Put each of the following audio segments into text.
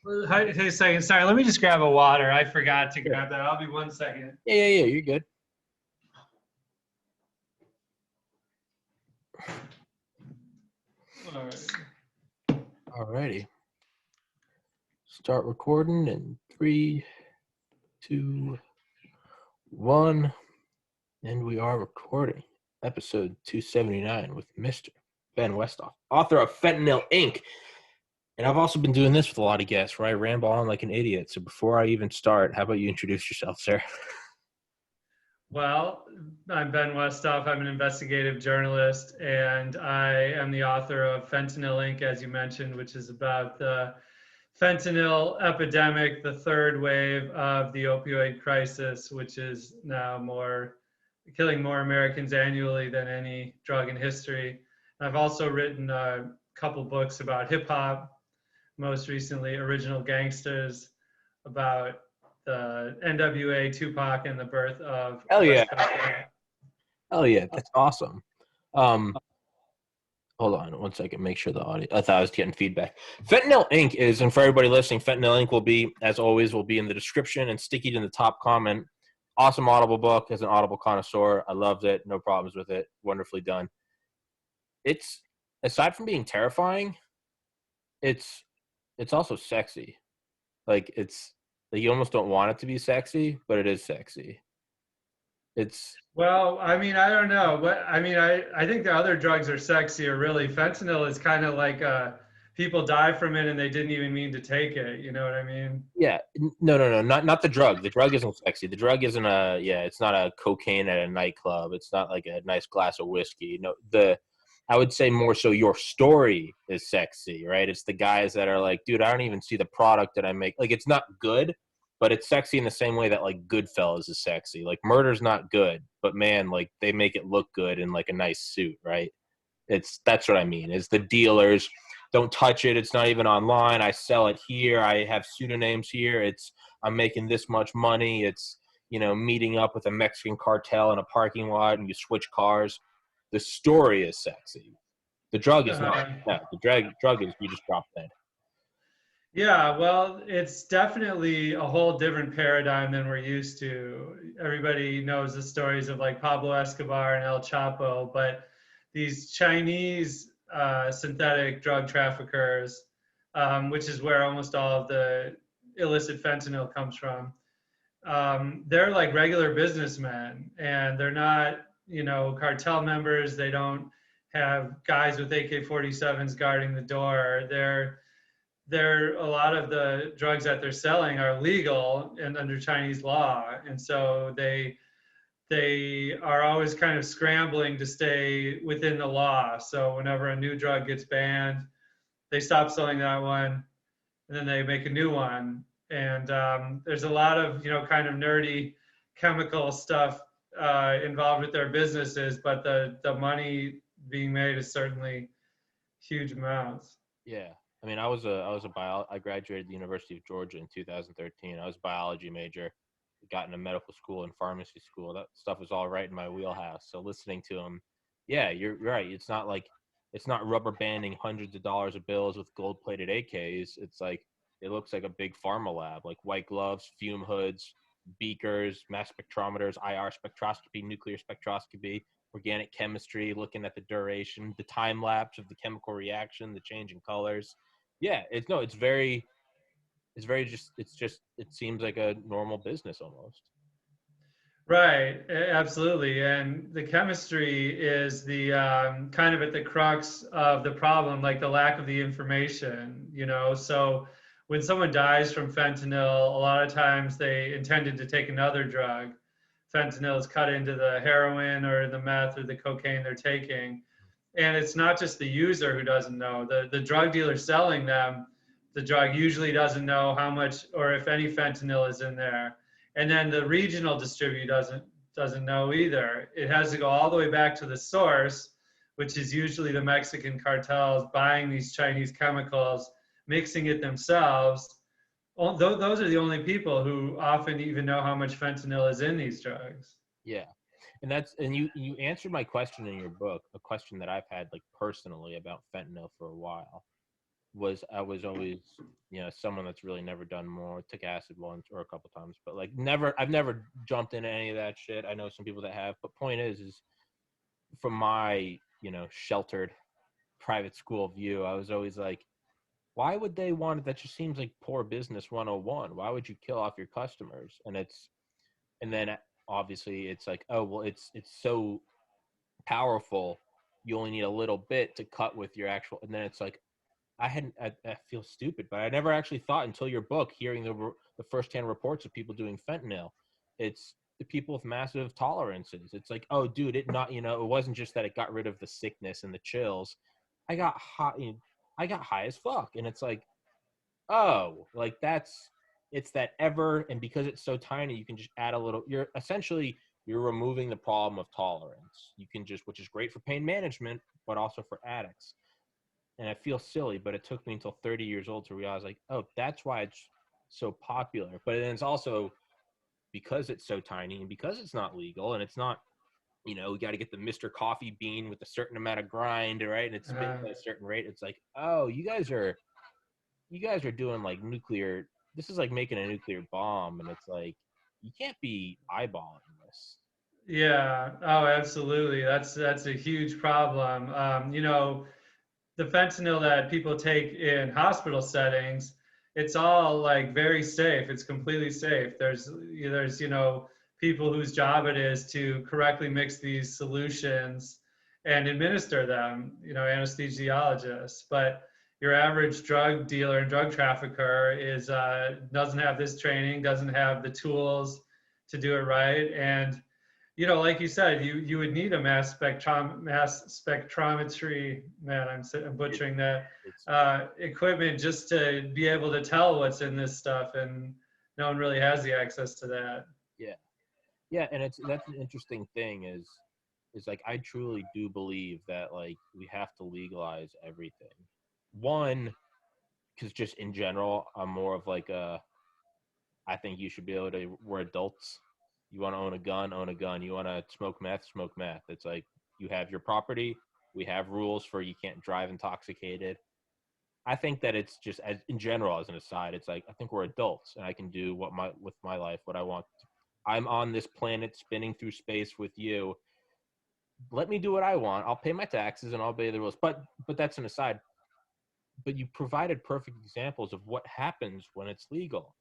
Hey, second. Sorry, let me just grab a water. I forgot to grab that. I'll be 1 second. Yeah. You're good. All right. Alrighty. Start recording in 3, 2, 1. And we are recording episode 279 with Mr. Ben Westhoff, author of Fentanyl Inc. And I've also been doing this with a lot of guests where I ramble on like an idiot. So before I even start, how about you introduce yourself, sir? Well, I'm Ben Westhoff. I'm an investigative journalist, and I am the author of Fentanyl Inc., as you mentioned, which is about the fentanyl epidemic, the third wave of the opioid crisis, which is now killing more Americans annually than any drug in history. I've also written a couple books about hip hop, most recently Original Gangsters, about the NWA, Tupac, and the birth of Hell yeah. West Coast. Hell yeah. That's awesome. Hold on 1 second. Make sure the audio. I thought I was getting feedback. Fentanyl Inc. is, and for everybody listening, Fentanyl Inc. will be, as always, will be in the description and sticky in the top comment. Awesome Audible book. As an Audible connoisseur, I loved it. No problems with it. Wonderfully done. It's, aside from being terrifying, it's also sexy. It's like you almost don't want it to be sexy, but it is sexy. Well, I mean, I don't know. But I mean, I think the other drugs are sexier, really. Fentanyl is kind of like people die from it and they didn't even mean to take it. You know what I mean? Yeah. No. Not the drug. The drug isn't sexy. The drug isn't it's not a cocaine at a nightclub. It's not like a nice glass of whiskey. No, I would say more so your story is sexy, right? It's the guys that are like, dude, I don't even see the product that I make. Like, it's not good, but it's sexy in the same way that like Goodfellas is sexy. Like, murder's not good, but man, like they make it look good in like a nice suit, right? That's what I mean. Is the dealers don't touch it. It's not even online. I sell it here. I have pseudonyms here. I'm making this much money. It's meeting up with a Mexican cartel in a parking lot and you switch cars. The story is sexy. The drug is not. Uh, No, the drug is you just drop dead. Yeah, well, it's definitely a whole different paradigm than we're used to. Everybody knows the stories of like Pablo Escobar and El Chapo, but these Chinese synthetic drug traffickers, which is where almost all of the illicit fentanyl comes from, they're like regular businessmen and they're not, cartel members. They don't have guys with AK-47s guarding the door. They're a lot of the drugs that they're selling are legal and under Chinese law, and so they are always kind of scrambling to stay within the law. So whenever a new drug gets banned, they stop selling that one, and then they make a new one. And there's a lot of kind of nerdy chemical stuff involved with their businesses, but the money being made is certainly huge amounts. Yeah. I mean, I graduated the University of Georgia in 2013. I was a biology major, got into medical school and pharmacy school. That stuff was all right in my wheelhouse. So listening to him, yeah, you're right. It's not rubber banding hundreds of dollars of bills with gold plated AKs. It's like, it looks like a big pharma lab, like white gloves, fume hoods, beakers, mass spectrometers, IR spectroscopy, nuclear spectroscopy, organic chemistry, looking at the duration, the time lapse of the chemical reaction, the change in colors. Yeah, it seems like a normal business almost. Right, absolutely. And the chemistry is the kind of at the crux of the problem, like the lack of the information. So when someone dies from fentanyl, a lot of times they intended to take another drug. Fentanyl is cut into the heroin or the meth or the cocaine they're taking. And it's not just the user who doesn't know. The drug dealer selling them the drug usually doesn't know how much or if any fentanyl is in there. And then the regional distributor doesn't know either. It has to go all the way back to the source, which is usually the Mexican cartels buying these Chinese chemicals, mixing it themselves. Those are the only people who often even know how much fentanyl is in these drugs. Yeah. And you answered my question in your book, a question that I've had like personally about fentanyl for a while. I was always, someone that's really never done more. Took acid once or a couple times, but like never. I've never jumped into any of that shit. I know some people that have, but point is from my sheltered private school view, I was always like, why would they want it? That just seems like poor business 101. Why would you kill off your customers? And then obviously it's like, oh well, it's so powerful. You only need a little bit to cut with your actual, and then it's like I feel stupid, but I never actually thought until your book, hearing the firsthand reports of people doing fentanyl. It's the people with massive tolerances. It's like, oh, dude, it not, it wasn't just that it got rid of the sickness and the chills. I got hot, I got high as fuck, and it's like, oh, like it's that ever, and because it's so tiny, you can just add a little. You're removing the problem of tolerance. You can just, which is great for pain management, but also for addicts. And I feel silly, but it took me until 30 years old to realize, like, oh, that's why it's so popular. But then it's also because it's so tiny and because it's not legal and it's not, we got to get the Mr. Coffee bean with a certain amount of grind, right? And it's spitting at a certain rate. It's like, oh, you guys are doing like nuclear. This is like making a nuclear bomb, and it's like you can't be eyeballing this. Yeah. Oh, absolutely. That's a huge problem. The fentanyl that people take in hospital settings, it's all like very safe. It's completely safe. There's people whose job it is to correctly mix these solutions and administer them, anesthesiologists. But your average drug dealer and drug trafficker is doesn't have this training, doesn't have the tools to do it right, and like you said, you would need a mass spectrometry. Man, I'm It, butchering that it's equipment just to be able to tell what's in this stuff, and no one really has the access to that. yeah, yeah, and that's an interesting thing is like I truly do believe that like we have to legalize everything. One, because just in general, I'm more of like I think you should be able to. We're adults. You want to own a gun, own a gun. You want to smoke meth, smoke meth. It's like you have your property. We have rules for you can't drive intoxicated. I think that it's just as in general as an aside, it's like I think we're adults and I can do with my life what I want. I'm on this planet spinning through space with you. Let me do what I want. I'll pay my taxes and I'll obey the rules. But that's an aside. But you provided perfect examples of what happens when it's legal.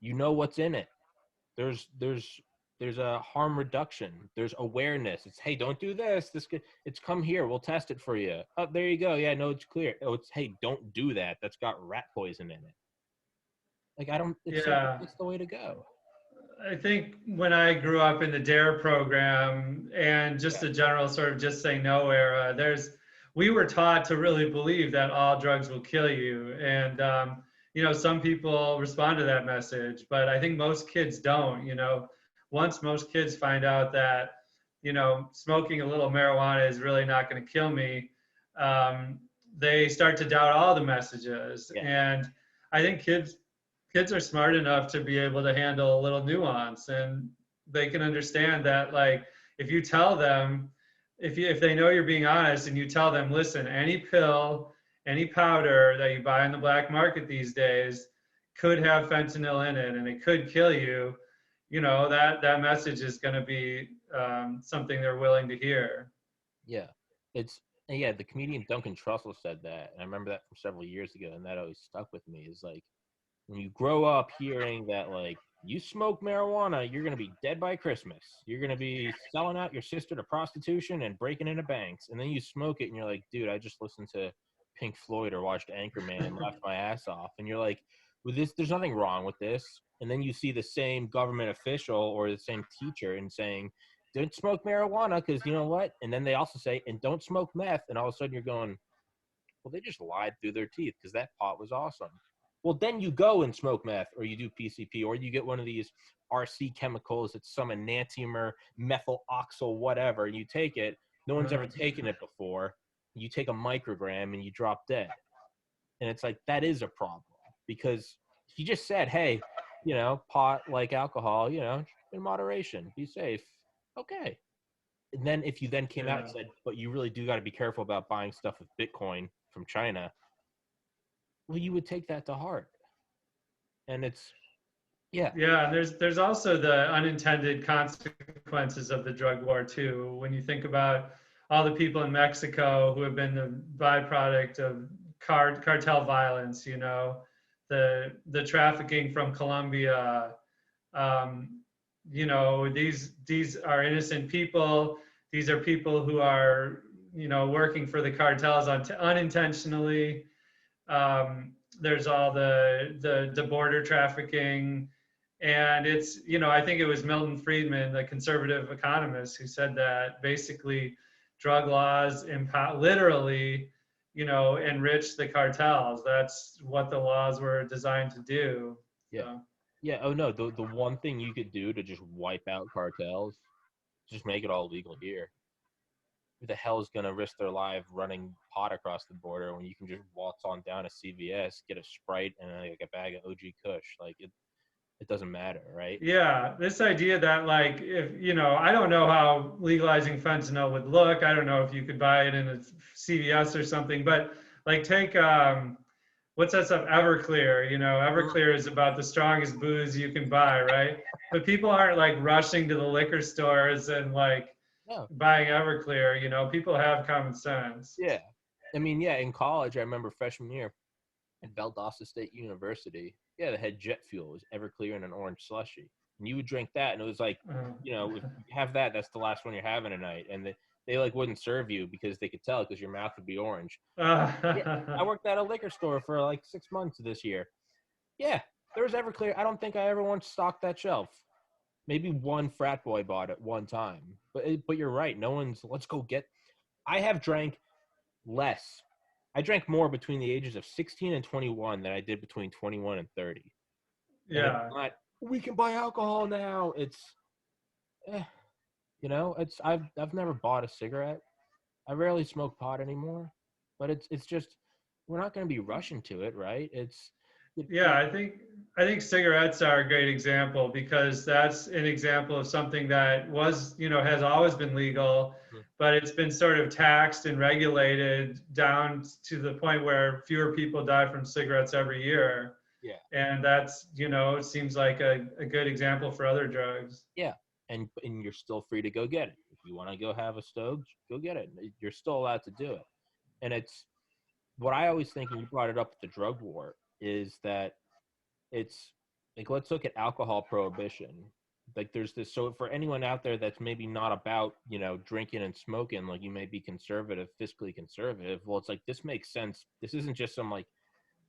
You know what's in it. There's there's there's a harm reduction. There's awareness. It's hey, don't do this. It's come here. We'll test it for you. Oh, there you go. Yeah, no, it's clear. Oh, it's hey, don't do that. That's got rat poison in it. Like I don't. It's simple. Yeah, It's the way to go. I think when I grew up in the DARE program and just Yeah. the general sort of just say no era, we were taught to really believe that all drugs will kill you. And, some people respond to that message, but I think most kids don't. Once most kids find out that, smoking a little marijuana is really not going to kill me, um, they start to doubt all the messages. Yeah. And I think kids are smart enough to be able to handle a little nuance, and they can understand that, like, if you tell them, if they know you're being honest and you tell them, listen, any pill, any powder that you buy in the black market these days could have fentanyl in it and it could kill you, that message is going to be something they're willing to hear. Yeah. It's and yeah. The comedian Duncan Trussell said that, and I remember that from several years ago, and that always stuck with me. Is like when you grow up hearing that like you smoke marijuana, you're gonna be dead by Christmas. You're gonna be selling out your sister to prostitution and breaking into banks, and then you smoke it, and you're like, dude, I just listened to Pink Floyd or watched Anchorman and laughed my ass off, and you're like, with this, there's nothing wrong with this. And then you see the same government official or the same teacher and saying, don't smoke marijuana because you know what? And then they also say, and don't smoke meth, and all of a sudden you're going, well, they just lied through their teeth because that pot was awesome. Well, then you go and smoke meth, or you do PCP, or you get one of these RC chemicals. It's some enantiomer, methyl oxyl, whatever. And you take it. No one's ever taken it before. You take a microgram and you drop dead. And it's like, that is a problem because he just said, hey, pot like alcohol, in moderation, be safe. Okay. And then if you then came out and Yeah. said, but you really do got to be careful about buying stuff with Bitcoin from China, well, you would take that to heart. And it's, yeah. Yeah, and there's also the unintended consequences of the drug war too. When you think about all the people in Mexico who have been the byproduct of cartel violence, you know, the trafficking from Colombia, um, you know, these are innocent people. These are people who are, you know, working for the cartels unintentionally. There's all the border trafficking, and it's, you know, I think it was Milton Friedman, the conservative economist, who said that basically drug laws literally, you know, enrich the cartels. That's what the laws were designed to do. Yeah. So. Yeah. Oh no, the one thing you could do to just wipe out cartels, just make it all legal here. Who the hell is gonna risk their life running pot across the border when you can just waltz on down to CVS, get a Sprite and like a bag of OG Kush? Like it doesn't matter, right? Yeah, this idea that, like, if, you know, I don't know how legalizing fentanyl would look. I don't know if you could buy it in a CVS or something, but like take what's that stuff, Everclear. You know, Everclear is about the strongest booze you can buy, right? But people aren't like rushing to the liquor stores and like No. buying Everclear. You know, people have common sense. Yeah. I mean, yeah, in college, I remember freshman year at Valdosta State University, yeah, they had jet fuel. It was Everclear and an orange slushy. And you would drink that, and it was like, you know, if you have that, that's the last one you're having tonight. And they like wouldn't serve you because they could tell because your mouth would be orange. Yeah, I worked at a liquor store for like 6 months this year. Yeah, there was Everclear. I don't think I ever once stocked that shelf. Maybe one frat boy bought it one time. But you're right. No one's, let's go get. I have drank less. I drank more between the ages of 16 and 21 than I did between 21 and 30. And it's Yeah. not, we can buy alcohol now. It's, you know, it's, I've never bought a cigarette. I rarely smoke pot anymore, but it's just, we're not going to be rushing to it, right? Yeah, I think cigarettes are a great example because that's an example of something that was, you know, has always been legal, but it's been sort of taxed and regulated down to the point where fewer people die from cigarettes every year. yeah, And that's, you know, it seems like a good example for other drugs. yeah. And you're still free to go get it. If you want to go have a stove, go get it. You're still allowed to do it. And it's what I always think, and you brought it up with the drug war, is that it's like, let's look at alcohol prohibition. Like there's this, so for anyone out there that's maybe not about, you know, drinking and smoking, like you may be conservative, fiscally conservative, well, it's like, this makes sense. This isn't just some like,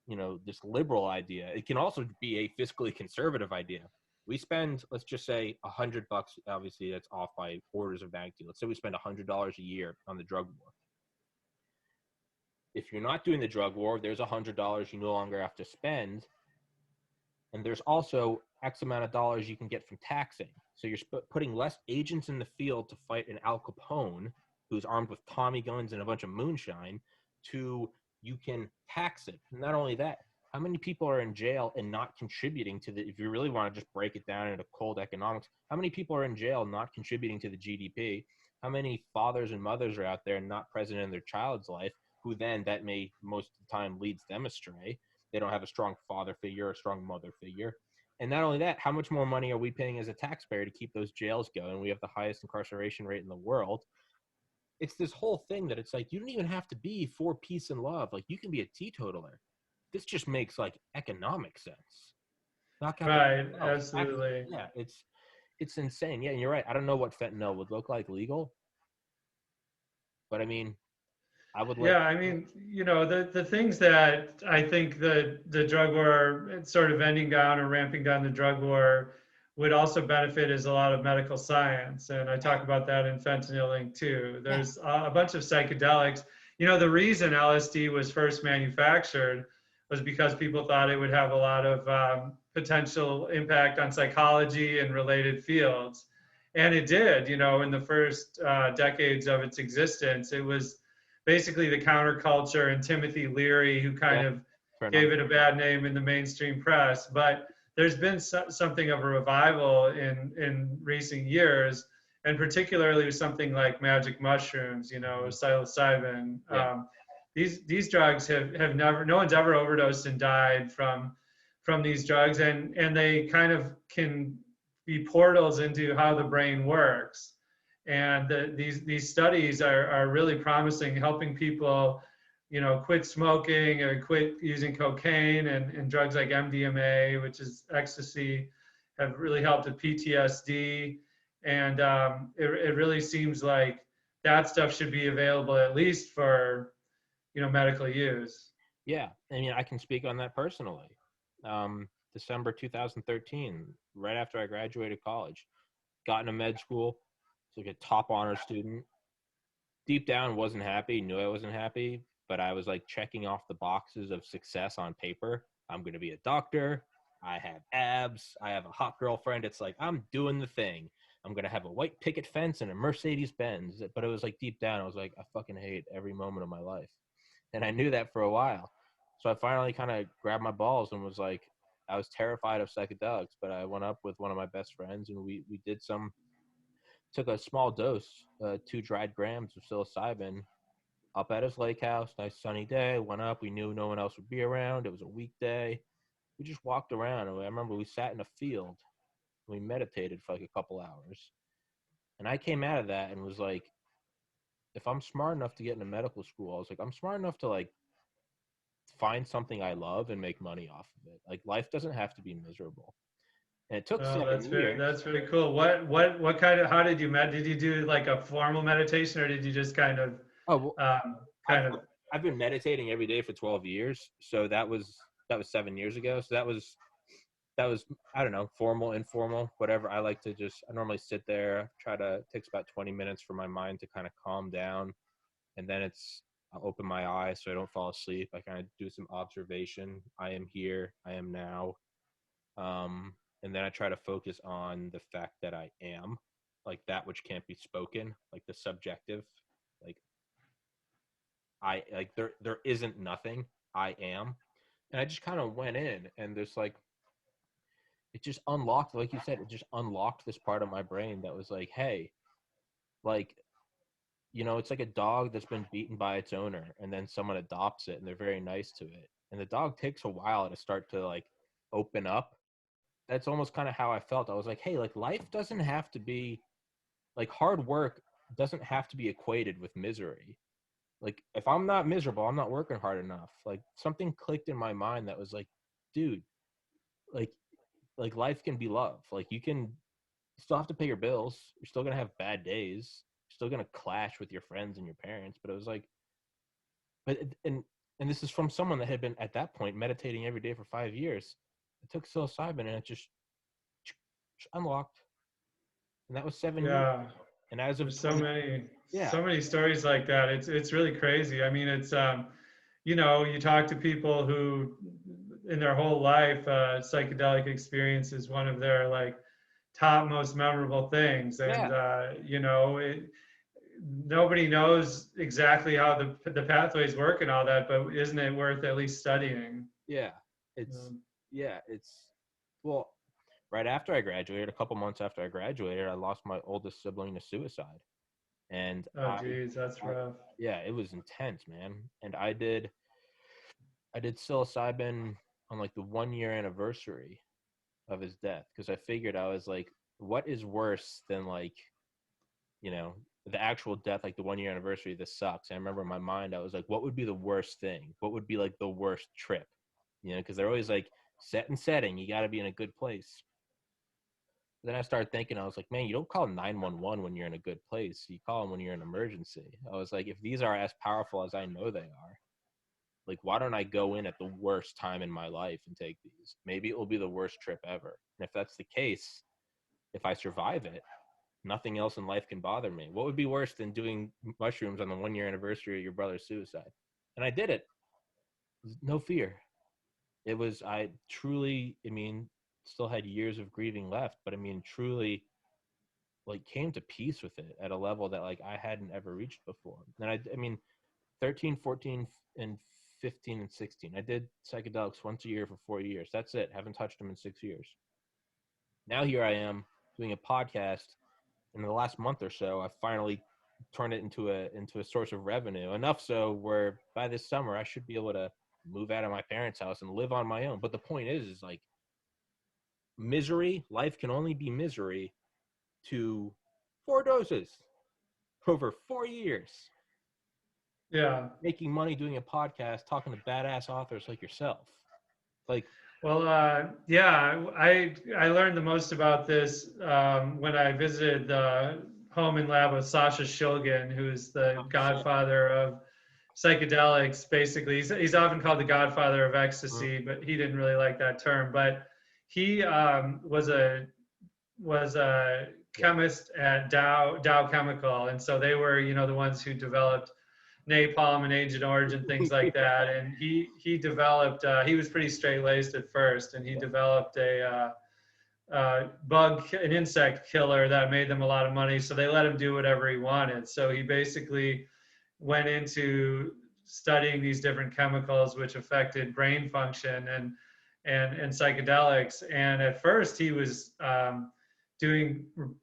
you know, this liberal idea. It can also be a fiscally conservative idea. We spend, let's just say $100, obviously that's off by orders of magnitude. Let's say we spend $100 a year on the drug war. If you're not doing the drug war, there's $100 you no longer have to spend. And there's also X amount of dollars you can get from taxing. So you're putting less agents in the field to fight an Al Capone who's armed with Tommy guns and a bunch of moonshine, to you can tax it. And not only that, how many people are in jail and not contributing to the, if you really want to just break it down into cold economics, how many people are in jail not contributing to the GDP? How many fathers and mothers are out there not present in their child's life, who then that may most of the time leads them astray? They don't have a strong father figure or a strong mother figure. And not only that, how much more money are we paying as a taxpayer to keep those jails going? We have the highest incarceration rate in the world. It's this whole thing that it's like, you don't even have to be for peace and love. Like, you can be a teetotaler. This just makes like economic sense. Knock out Right, the absolutely. yeah, it's insane. Yeah, and you're right. I don't know what fentanyl would look like legal, but I mean, I would like. Yeah, I mean, you know, the things that I think the drug war, it's sort of ending down or ramping down the drug war, would also benefit is a lot of medical science. And I talk about that in Fentanyl Inc. too. Yeah, There's a bunch of psychedelics. You know, the reason LSD was first manufactured was because people thought it would have a lot of potential impact on psychology and related fields. And it did, you know, in the first decades of its existence. It was basically the counterculture and Timothy Leary who kind yeah, of fair enough. gave it a bad name in the mainstream press. But there's been something of a revival in recent years, and particularly with something like magic mushrooms, you know, psilocybin. Yeah, these drugs have never, no one's ever overdosed and died from these drugs, and they kind of can be portals into how the brain works. And these studies are really promising, helping people, quit smoking or quit using cocaine, and drugs like MDMA, which is ecstasy, have really helped with PTSD. And it really seems like that stuff should be available at least for, medical use. Yeah, I mean, I can speak on that personally. December 2013, right after I graduated college, got into med school, was like a top honor student. Deep down, wasn't happy, knew I wasn't happy, but I was like checking off the boxes of success on paper. I'm going to be a doctor. I have abs. I have a hot girlfriend. It's like, I'm doing the thing. I'm going to have a white picket fence and a Mercedes Benz. But it was like deep down, I was like, I fucking hate every moment of my life. And I knew that for a while. So I finally kind of grabbed my balls and was like, I was terrified of psychedelics, but I went up with one of my best friends and we did some, took a small dose, 2 dried grams of psilocybin up at his lake house. Nice sunny day. Went up. We knew no one else would be around. It was a weekday. We just walked around. And I remember we sat in a field. And we meditated for like a couple hours. And I came out of that and was like, if I'm smart enough to get into medical school, I was like, I'm smart enough to like find something I love and make money off of it. Like life doesn't have to be miserable. And it took Oh, 7 years. that's very cool. What kind of, how did you did you do like a formal meditation, or did you just kind of Oh, well, I've kind of I've been meditating every day for 12 years. So that was 7 years ago. So that was I don't know, formal, informal, whatever. I like to just I normally sit there, try to, it takes about 20 minutes for my mind to kind of calm down, and then I'll open my eyes so I don't fall asleep. I kind of do some observation. I am here, I am now. And then I try to focus on the fact that I am, like that which can't be spoken, like the subjective, like I like there isn't nothing. I am. And I just kind of went in and there's like it just unlocked, like you said, it just unlocked this part of my brain that was like, hey, like, it's like a dog that's been beaten by its owner and then someone adopts it and they're very nice to it. And the dog takes a while to start to like open up. That's almost kind of how I felt. I was like, hey, like life doesn't have to be like hard work doesn't have to be equated with misery. Like if I'm not miserable, I'm not working hard enough. Like something clicked in my mind that was like, dude, like life can be love. Like you still have to pay your bills. You're still gonna have bad days. You're still gonna clash with your friends and your parents. But it was like, but and this is from someone that had been at that point meditating every day for 5 years. I took psilocybin and it just unlocked, and that was 7 years yeah. ago. And as of There's so 20, many yeah, so many stories like that. It's really crazy. I mean, it's you talk to people who in their whole life, psychedelic experience is one of their like top most memorable things. And yeah, nobody knows exactly how the pathways work and all that, but isn't it worth at least studying? yeah. It's Um, yeah, it's well, right after I graduated, a couple months after I graduated, I lost my oldest sibling to suicide. And oh geez, that's I rough. yeah, it was intense, man. And I did psilocybin on like the 1 year anniversary of his death because I figured I was like, what is worse than like, you know, the actual death, like the 1 year anniversary, this sucks. And I remember in my mind, I was like, what would be the worst thing? What would be like the worst trip? Because they're always like set and setting, you got to be in a good place. Then I started thinking, I was like, man, you don't call 911 when you're in a good place. You call them when you're in an emergency. I was like, if these are as powerful as I know they are, like, why don't I go in at the worst time in my life and take these? Maybe it will be the worst trip ever. And if that's the case, if I survive it, nothing else in life can bother me. What would be worse than doing mushrooms on the 1 year anniversary of your brother's suicide? And I did it. No fear. It was, I truly, I mean, still had years of grieving left, but I mean, truly like came to peace with it at a level that like I hadn't ever reached before. And I mean, 13, 14, and 15 and 16. I did psychedelics once a year for 4 years. That's it. Haven't touched them in 6 years. Now here I am doing a podcast. In the last month or so, I finally turn it into a source of revenue. Enough so where by this summer I should be able to move out of my parents' house and live on my own. But the point is like misery. Life can only be misery to 4 doses over 4 years. Yeah. Making money doing a podcast, talking to badass authors like yourself. Like, Well, yeah, I learned the most about this when I visited the home and lab of Sasha Shulgin, who's the oh shit. godfather of psychedelics. Basically, he's often called the godfather of Mm. ecstasy, but he didn't really like that term. But he was a Yeah. chemist at Dow Chemical, and so they were, the ones who developed napalm and Agent Orange and things like that. And he developed. He was pretty straight laced at first, and he Yeah. developed an insect killer that made them a lot of money. So they let him do whatever he wanted. So he basically went into studying these different chemicals which affected brain function and psychedelics. And at first he was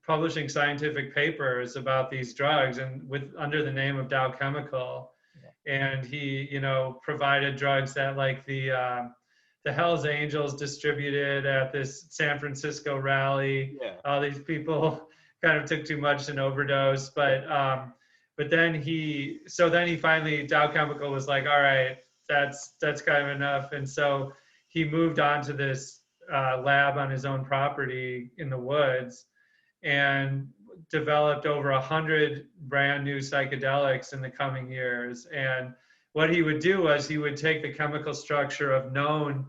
publishing scientific papers about these drugs and with under the name of Dow Chemical. Yeah. And he, provided drugs that like the Hells Angels distributed at this San Francisco rally. Yeah. All these people kind of took too much and overdose, but then he finally Dow Chemical was like, all right, that's kind of enough, and so he moved on to this lab on his own property in the woods and developed over 100 brand new psychedelics in the coming years. And what he would do was he would take the chemical structure of known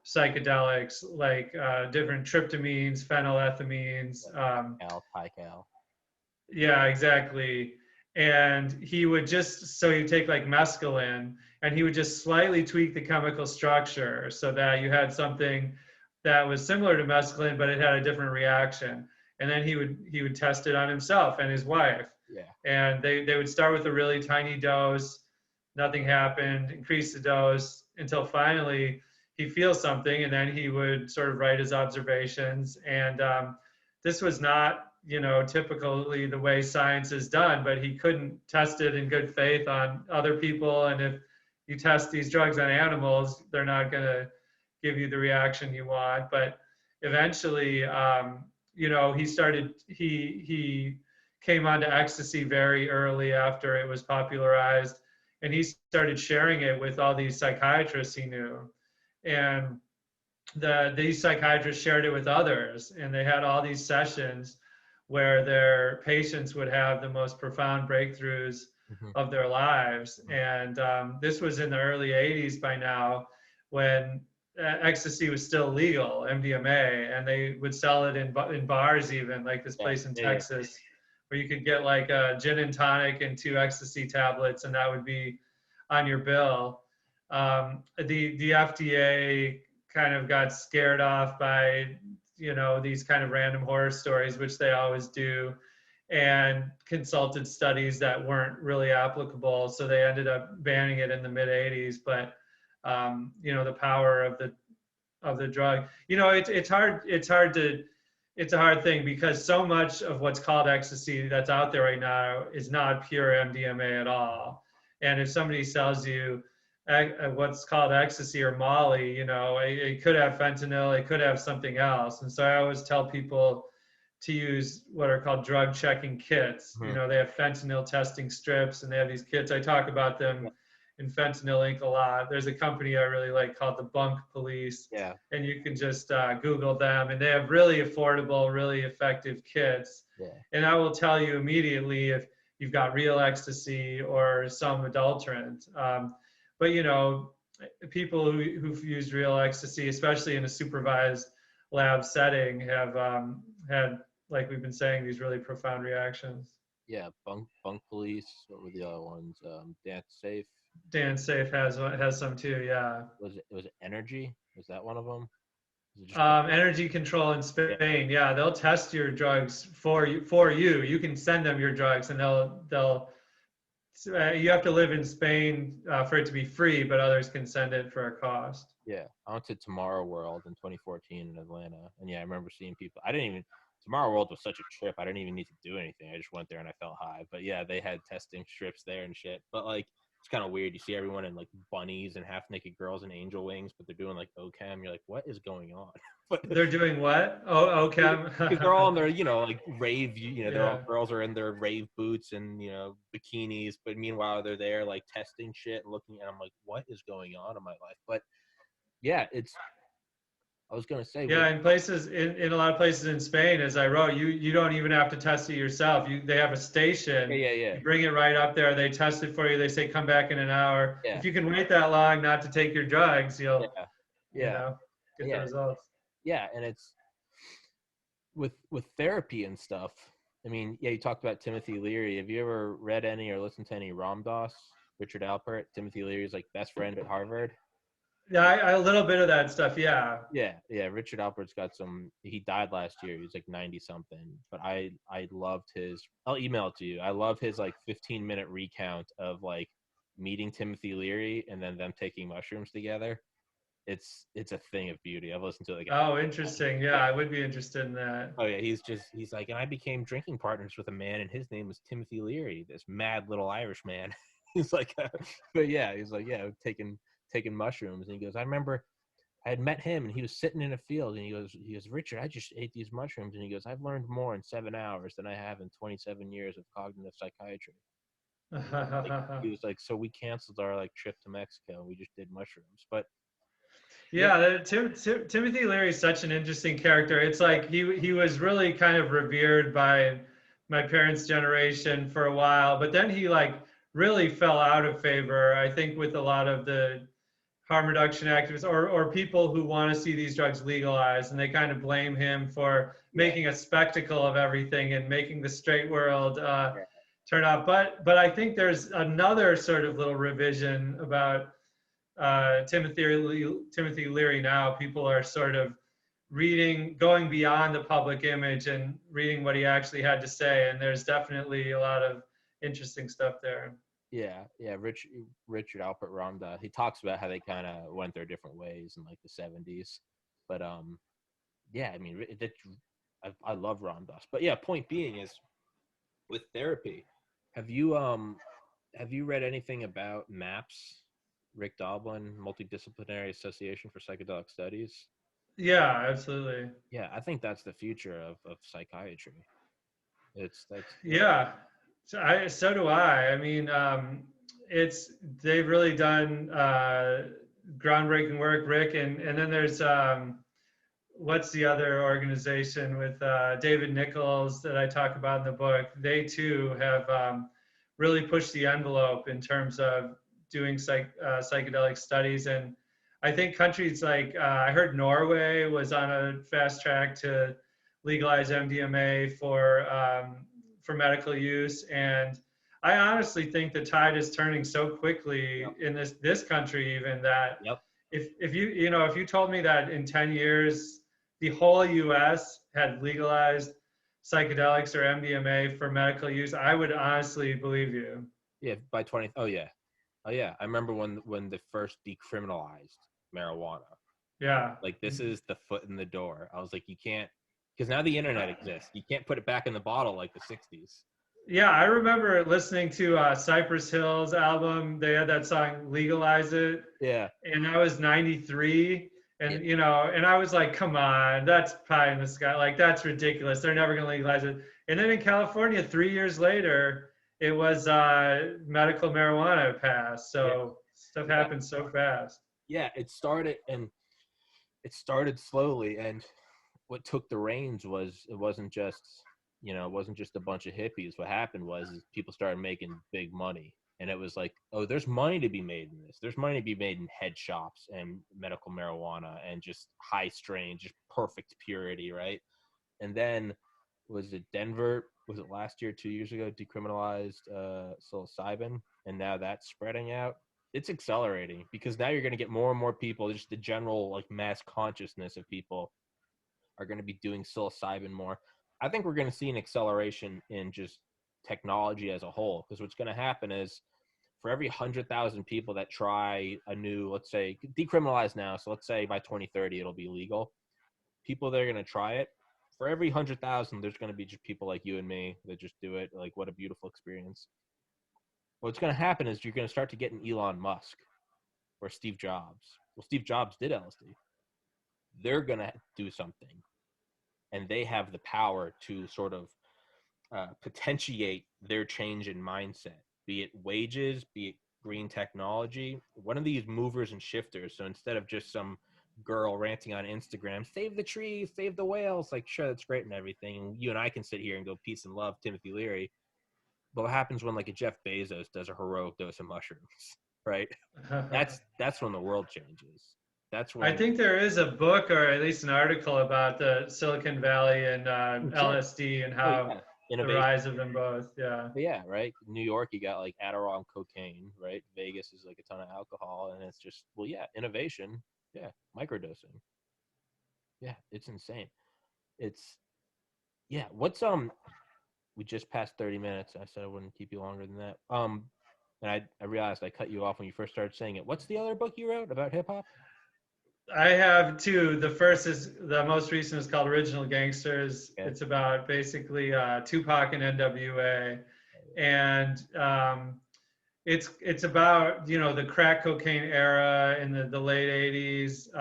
psychedelics like different tryptamines, phenylethylamines, Cal. yeah, exactly. And he would so he'd take like mescaline and he would just slightly tweak the chemical structure so that you had something that was similar to mescaline, but it had a different reaction. And then he would test it on himself and his wife. Yeah. And they would start with a really tiny dose, nothing happened, increase the dose until finally he feels something, and then he would sort of write his observations. And this was not, typically the way science is done, but he couldn't test it in good faith on other people. And if you test these drugs on animals, they're not going to give you the reaction you want. But eventually, he came onto ecstasy very early after it was popularized, and he started sharing it with all these psychiatrists he knew. And these psychiatrists shared it with others, and they had all these sessions where their patients would have the most profound breakthroughs of their lives. And this was in the early 80s by now, when ecstasy was still legal, MDMA, and they would sell it in bars, even like this place in Texas, where you could get like a gin and tonic and 2 ecstasy tablets, and that would be on your bill. The FDA kind of got scared off by these kind of random horror stories, which they always do, and consulted studies that weren't really applicable, so they ended up banning it in the mid 80s. But the power of the drug, it's a hard thing, because so much of what's called ecstasy that's out there right now is not pure MDMA at all. And if somebody sells you what's called ecstasy or Molly, it could have fentanyl, it could have something else. And so I always tell people to use what are called drug checking kits. They have fentanyl testing strips, and they have these kits. I talk about them in Fentanyl Inc. a lot. There's a company I really like called the Bunk Police. Yeah. And you can just Google them, and they have really affordable, really effective kits. Yeah. And I will tell you immediately if you've got real ecstasy or some adulterant. But people who've used real ecstasy, especially in a supervised lab setting, have had, like we've been saying, these really profound reactions. Yeah, Bunk Police. What were the other ones? Dance Safe. Dance Safe has some too. Yeah. Was it Energy? Was that one of them? Energy Control in Spain. Yeah, they'll test your drugs for you. You can send them your drugs, and they'll. You have to live in Spain for it to be free, but others can send it for a cost. Yeah, I went to Tomorrow World in 2014 in Atlanta, and yeah, I remember seeing people. It's Tomorrow World was such a trip. I didn't even need to do anything. I just went there and I felt high. But yeah, they had testing strips there and shit. But like, it's kind of weird. You see everyone in like bunnies and half naked girls in angel wings, but they're doing like OChem. You're like, what is going on? But They're doing what? Oh, okay. because they're all in their, like rave, they're all Yeah. girls are in their rave boots and bikinis, but meanwhile they're there like testing shit and looking, and I'm like, what is going on in my life? But yeah, I was gonna say with Yeah, in places in a lot of places in Spain, as I wrote, you don't even have to test it yourself. They have a yeah, station. yeah, yeah, You bring it right up there. They test it for you. They say come back in an hour. yeah, If you can wait that long not to take your drugs, you'll yeah, you yeah, know get the yeah, results. yeah, and it's with therapy and stuff. I mean, yeah, you talked about Timothy Leary. Have you ever read any or listened to any Ram Dass, Richard Alpert? Timothy Leary's like best friend at Harvard. Yeah, a little bit of that stuff. Yeah. Yeah, yeah. Richard Alpert's got some. He died last year. He was like 90 something. But I loved his. I'll email it to you. I love his like 15-minute recount of like meeting Timothy Leary and then them taking mushrooms together. It's a thing of beauty. I've listened to it like Oh, interesting. Yeah, yeah. I would be interested in that. Oh yeah, he's like, and I became drinking partners with a man, and his name was Timothy Leary, this mad little Irish man. He's like, but yeah, he's like, yeah, taking mushrooms, and he goes, I remember I had met him, and he was sitting in a field, and he goes, Richard, I just ate these mushrooms, and he goes, I've learned more in 7 hours than I have in 27 years of cognitive psychiatry. And he was like, so we canceled our like trip to Mexico, and we just did mushrooms, but yeah, Yeah, Timothy Leary is such an interesting character. It's like he was really kind of revered by my parents' generation for a while, but then he like really fell out of favor. I think with a lot of the harm reduction activists or people who want to see these drugs legalized, and they kind of blame him for yeah, making a spectacle of everything and making the straight world yeah, turn out. But I think there's another sort of little revision about Timothy Leary now. People are sort of going beyond the public image and reading what he actually had to say. And there's definitely a lot of interesting stuff there. yeah, yeah. Richard Alpert Ramda, he talks about how they kind of went their different ways in like the 70s, but yeah, I mean, I love Ram Dass. But yeah, point being is with therapy, have you um have you read anything about MAPS, Rick Doblin, Multidisciplinary Association for Psychedelic Studies? Yeah, absolutely. Yeah, I think that's the future of psychiatry. That's Yeah, so do I. I mean, it's they've really done groundbreaking work, Rick, and then there's what's the other organization with David Nichols that I talk about in the book? They too have really pushed the envelope in terms of doing psychedelic studies. And I think countries like, I heard Norway was on a fast track to legalize MDMA for medical use. And I honestly think the tide is turning so quickly yep, in this country even that yep, if you told me that in 10 years the whole US had legalized psychedelics or MDMA for medical use, I would honestly believe you. yeah. By 20, oh yeah, oh yeah. I remember when they first decriminalized marijuana. Yeah. Like this is the foot in the door. I was like, you can't, because now the internet exists. You can't put it back in the bottle like the 60s. Yeah, I remember listening to Cypress Hill's album. They had that song "Legalize It," Yeah, and I was 93, yeah, and I was like, "Come on, that's pie in the sky. Like that's ridiculous. They're never going to legalize it." And then in California, 3 years later, it was medical marijuana passed. yeah, So stuff yeah, happens so fast. yeah. It started slowly, and what took the reins was it wasn't just a bunch of hippies. What happened was is people started making big money, and it was like, oh, there's money to be made in this. There's money to be made in head shops and medical marijuana and just high strain, just perfect purity, right? And then was it Denver? Was it last year, 2 years ago, decriminalized psilocybin, and now that's spreading out. It's accelerating because now you're going to get more and more people. Just the general like mass consciousness of people are going to be doing psilocybin more. I think we're going to see an acceleration in just technology as a whole, because what's going to happen is for every 100,000 people that try a new, let's say, decriminalize now, so let's say by 2030 it'll be legal. People that are going to try it, for every 100,000, there's going to be just people like you and me that just do it. Like, what a beautiful experience. What's going to happen is you're going to start to get an Elon Musk or Steve Jobs. Well, Steve Jobs did LSD. They're going to do something, and they have the power to sort of potentiate their change in mindset, be it wages, be it green technology, one of these movers and shifters. So instead of just some girl ranting on Instagram, save the trees, save the whales, like, sure, that's great and everything. And you and I can sit here and go, peace and love, Timothy Leary. But what happens when like a Jeff Bezos does a heroic dose of mushrooms, right? That's when the world changes. That's I when, think there is a book or at least an article about the Silicon Valley and oh, sure. LSD and Oh how yeah, the innovation. rise of them both. Yeah. But yeah, right. New York, you got like Adderall and cocaine, right? Vegas is like a ton of alcohol, and it's just, well, yeah, innovation, yeah, microdosing, yeah, it's insane. It's yeah. What's We just passed 30 minutes. I said I wouldn't keep you longer than that. And I realized I cut you off when you first started saying it. What's the other book you wrote about hip hop? I have two. The first is the most recent is called Original Gangsters. Okay. It's about basically Tupac and NWA, and it's about the crack cocaine era in the late '80s,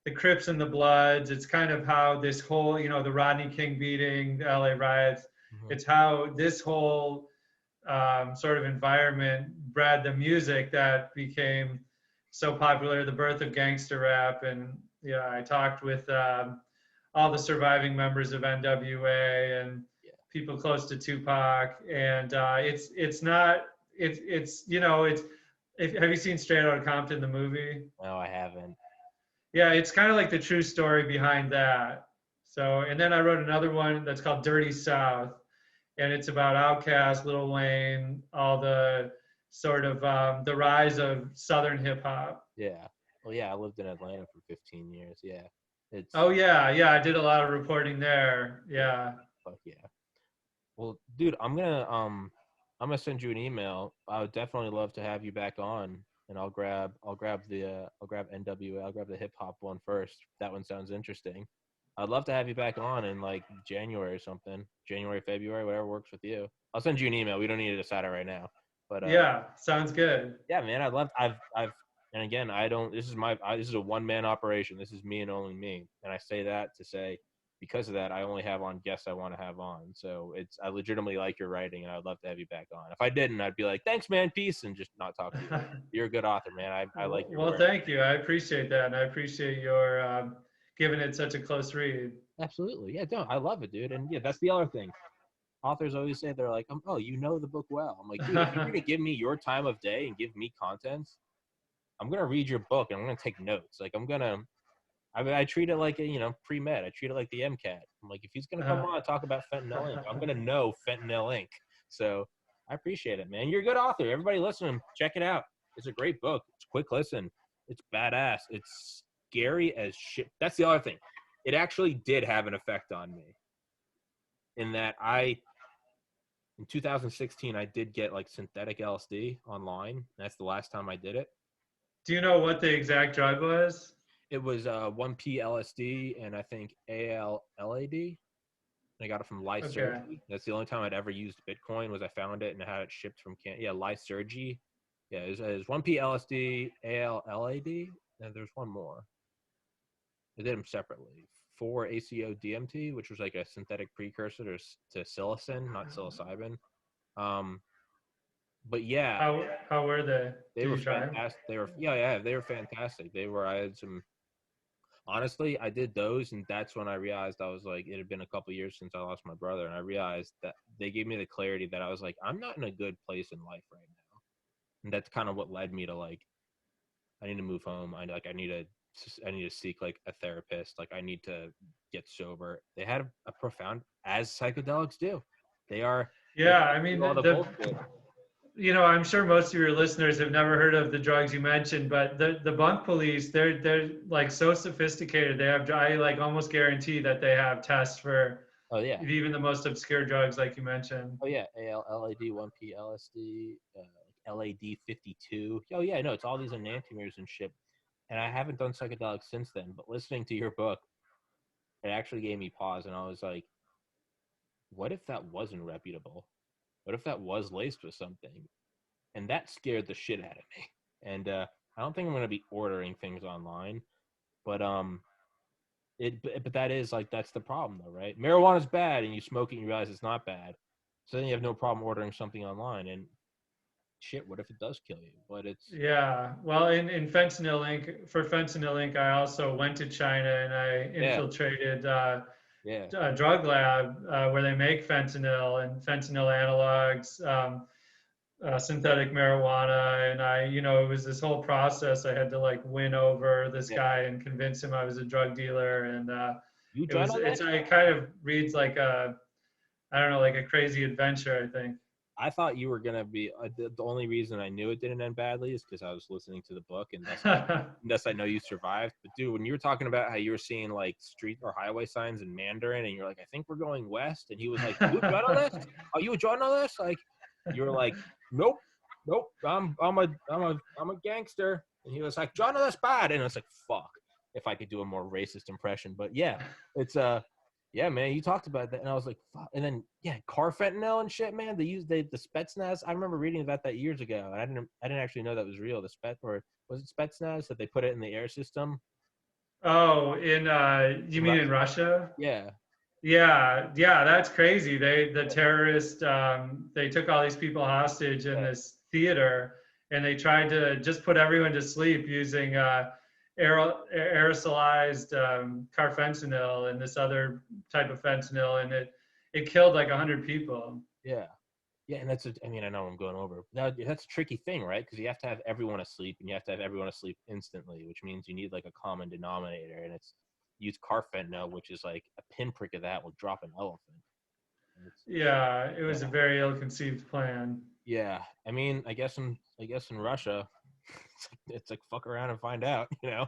the Crips and the Bloods. It's kind of how this whole the Rodney King beating, the LA riots. Mm-hmm. It's how this whole sort of environment bred the music that became so popular, the birth of gangster rap. And yeah, I talked with all the surviving members of NWA and Yeah. people close to Tupac. And it's not it's have you seen Straight Outta Compton, the movie? No, I haven't. Yeah, it's kind of like the true story behind that. So, and then I wrote another one that's called Dirty South, and it's about Outkast, Lil Wayne, all the sort of the rise of Southern hip hop. Yeah. Well, yeah, I lived in Atlanta for 15 years. Yeah. It's, Oh yeah, yeah, I did a lot of reporting there. yeah, Yeah, fuck yeah. Well, dude, I'm gonna send you an email. I would definitely love to have you back on, and I'll grab NWA. I'll grab the hip hop one first. That one sounds interesting. I'd love to have you back on in like January or something. January, February, whatever works with you. I'll send you an email. We don't need to decide it right now. But yeah, sounds good. yeah, man, and again, I don't. This is a one man operation. This is me and only me, and I say that to say, because of that, I only have on guests I want to have on. So I legitimately like your writing, and I'd love to have you back on. If I didn't, I'd be like, thanks, man, peace, and just not talk to you. You're a good author, man. I like your Well, work. thank you. I appreciate that, and I appreciate your giving it such a close read. Absolutely, yeah, no, I love it, dude. And yeah, that's the other thing. Authors always say they're like, oh, you know the book well. I'm like, dude, if you're gonna give me your time of day and give me content, I'm gonna read your book and I'm gonna take notes. Like I treat it like a pre-med. I treat it like the MCAT. I'm like, if he's gonna come on and talk about Fentanyl Inc., I'm gonna know Fentanyl Inc. So I appreciate it, man. You're a good author. Everybody listening, check it out. It's a great book. It's a quick listen. It's badass. It's scary as shit. That's the other thing. It actually did have an effect on me. In that in 2016, I did get like synthetic LSD online. That's the last time I did it. Do you know what the exact drug was? It was 1P LSD and I think ALLAD. I got it from Okay. Lysergy. That's the only time I'd ever used Bitcoin. Was I found it and had it shipped from Canada. Yeah, Lysergy. Yeah, it was 1P LSD, ALLAD, and there's one more. I did them separately. 4-ACO DMT, which was like a synthetic precursor to psilocin, not psilocybin. Um, but yeah, How were they? they Did were you try 'em? fantastic. They were fantastic. I had some. Honestly, I did those, and that's when I realized I was like, it had been a couple years since I lost my brother, and I realized that they gave me the clarity that I was like, I'm not in a good place in life right now, and that's kind of what led me to like, I need to move home. I need to seek like a therapist. Like I need to get sober. They had a profound, as psychedelics do. They are. They Yeah, I mean do all the bullshit. I'm sure most of your listeners have never heard of the drugs you mentioned, but the bunk police, they're like so sophisticated. I like almost guarantee that they have tests for Oh yeah. even the most obscure drugs like you mentioned. Oh yeah, ALLAD 1P LSD, LAD 52. Oh yeah, no, it's all these enantiomers and shit. And I haven't done psychedelics since then. But listening to your book, it actually gave me pause, and I was like, what if that wasn't reputable? What if that was laced with something? And that scared the shit out of me. And I don't think I'm going to be ordering things online, but but that is like, that's the problem though, right? Marijuana's bad, and you smoke it and you realize it's not bad, so then you have no problem ordering something online. And shit, what if it does kill you? But it's Yeah. Well, in Fentanyl Inc., for Fentanyl Inc., I also went to China and I yeah, infiltrated yeah, a drug lab where they make fentanyl and fentanyl analogs, synthetic marijuana. And it was this whole process. I had to like win over this yeah. guy and convince him I was a drug dealer. And You join on this? it kind of reads like I don't know, like a crazy adventure, I think. I thought you were gonna be the only reason I knew it didn't end badly is because I was listening to the book, and thus I know you survived. But dude, when you were talking about how you were seeing like street or highway signs in Mandarin, and you're like, I think we're going west, and he was like, you a journalist? Are you a journalist? Like, you were like, nope, nope, I'm a gangster, and he was like, journalist bad, and I was like, fuck, if I could do a more racist impression. But yeah, it's yeah, man, you talked about that, and I was like, fuck. And then yeah, car fentanyl and shit, man. They use the Spetsnaz. I remember reading about that years ago, and I didn't actually know that was real. The or was it Spetsnaz that they put it in the air system? Oh, you In mean in Russia? Russia? Yeah, Yeah, yeah, that's crazy. The terrorists, they took all these people hostage in yeah, this theater, and they tried to just put everyone to sleep using aerosolized carfentanil and this other type of fentanyl, and it killed like 100 people. yeah, yeah. And I mean, I know I'm going over. Now that's a tricky thing, right? Because you have to have everyone asleep, and you have to have everyone asleep instantly, which means you need like a common denominator, and it's use carfentanil, which is like a pinprick of that will drop an elephant. And it's Yeah, it was a yeah. very ill-conceived plan. Yeah, I mean, I guess in Russia, it's like fuck around and find out, you know.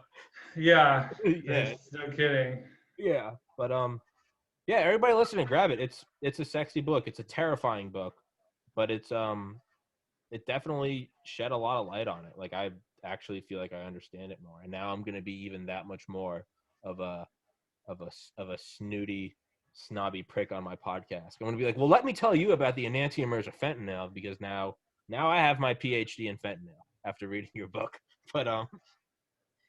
Yeah, Yeah, there's no kidding. yeah, but yeah, everybody listening, grab it. It's a sexy book. It's a terrifying book, but it definitely shed a lot of light on it. Like I actually feel like I understand it more, and now I'm gonna be even that much more of a of a snooty, snobby prick on my podcast. I'm gonna be like, well, let me tell you about the enantiomers of fentanyl because now I have my PhD in fentanyl after reading your book. But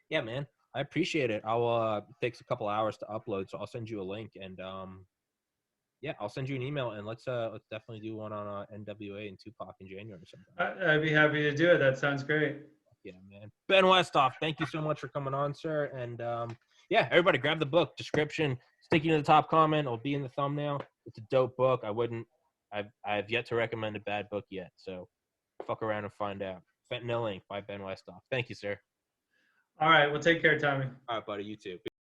yeah, man, I appreciate it. I'll it takes a couple hours to upload, so I'll send you a link and yeah, I'll send you an email and let's definitely do one on NWA and Tupac in January or something. I'd be happy to do it. That sounds great. Yeah, man. Ben Westhoff, thank you so much for coming on, sir. And yeah, everybody grab the book. Description, sticking to the top comment. It'll be in the thumbnail. It's a dope book. I've yet to recommend a bad book yet. So fuck around and find out. Fentanyl Inc. by Ben Westhoff. Thank you, sir. All right, well, take care, Tommy. All right, buddy. You too.